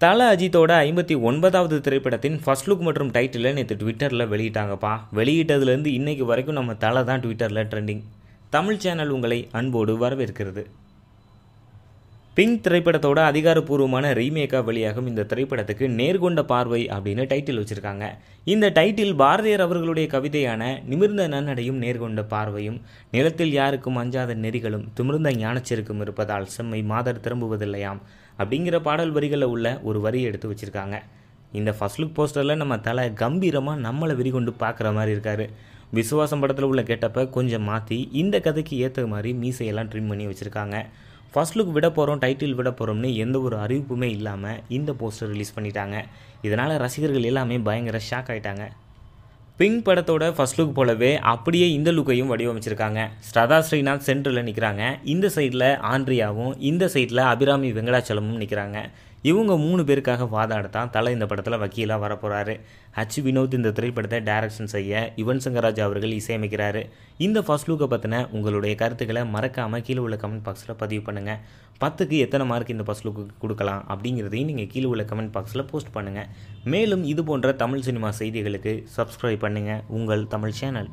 தல அஜித்தோட 59வது திரைப்படத்தின் ஃபர்ஸ்ட் லுக் மற்றும் டைட்டிலை நேற்று ட்விட்டரில் வெளியிட்டாங்கப்பா. வெளியிட்டதுலேருந்து இன்னைக்கு வரைக்கும் நம்ம தலை தான் ட்விட்டரில் ட்ரெண்டிங். தமிழ் சேனல் உங்களை அன்போடு வரவேற்கிறது. பிங்க் திரைப்படத்தோட அதிகாரப்பூர்வமான ரீமேக்காக வெளியாகும் இந்த திரைப்படத்துக்கு நேர்கொண்ட பார்வை அப்படின்னு டைட்டில் வச்சுருக்காங்க. இந்த டைட்டில் பாரதியார் அவர்களுடைய கவிதையான நிமிர்ந்த நன்னடையும் நேர்கொண்ட பார்வையும் நிலத்தில் யாருக்கும் அஞ்சாத நெறிகளும் திமிர்ந்த ஞானச்செருக்கும் இருப்பதால் செம்மை மாதர் திரும்புவதில்லையாம் அப்படிங்கிற பாடல் வரிகளில் உள்ள ஒரு வரியை எடுத்து வச்சுருக்காங்க. இந்த ஃபர்ஸ்ட் லுக் போஸ்டரில் நம்ம தலை கம்பீரமாக நம்மளை வெறிகொண்டு பார்க்குற மாதிரி இருக்கார். விசுவாசம் படத்தில் உள்ள கெட்டப்பை கொஞ்சம் மாற்றி இந்த கதைக்கு ஏற்ற மாதிரி மீசையெல்லாம் ட்ரிம் பண்ணி வச்சுருக்காங்க. ஃபர்ஸ்ட் லுக் விட போகிறோம், டைட்டில் விட போகிறோம்னு எந்த ஒரு அறிவிப்புமே இல்லாமல் இந்த போஸ்டர் ரிலீஸ் பண்ணிட்டாங்க. இதனால் ரசிகர்கள் எல்லாமே பயங்கர ஷாக் ஆகிட்டாங்க. பிங்க் படத்தோட ஃபர்ஸ்ட் லுக் போலவே அப்படியே இந்த லுக்கையும் வடிவமைச்சிருக்காங்க. ஸ்ரதா ஸ்ரீநாத் சென்டரில் நிற்கிறாங்க. இந்த சைடில் ஆண்ட்ரியாவும் இந்த சைடில் அபிராமி வெங்கடாச்சலமும் நிற்கிறாங்க. இவங்க 3 பேருக்காக வாதாடத்தான் தலை இந்த படத்தில் வக்கீலாக வரப்போகிறாரு. வினோத் இந்த திரைப்படத்தை டைரக்ஷன் செய்ய யுவன் சங்கர் ராஜா அவர்கள் இசையமைக்கிறாரு. இந்த ஃபர்ஸ்ட் லுக்கை பற்றின உங்களுடைய கருத்துக்களை மறக்காமல் கீழே உள்ள கமெண்ட் பாக்ஸில் பதிவு பண்ணுங்கள். 10க்கு எத்தனை மார்க் இந்த ஃபர்ஸ்ட் லுக்கு கொடுக்கலாம் அப்படிங்கிறதையும் நீங்கள் கீழே உள்ள கமெண்ட் பாக்ஸில் போஸ்ட் பண்ணுங்கள். மேலும் இது போன்ற தமிழ் சினிமா செய்திகளுக்கு சப்ஸ்கிரைப் பண்ணுங்கள் உங்கள் தமிழ் சேனல்.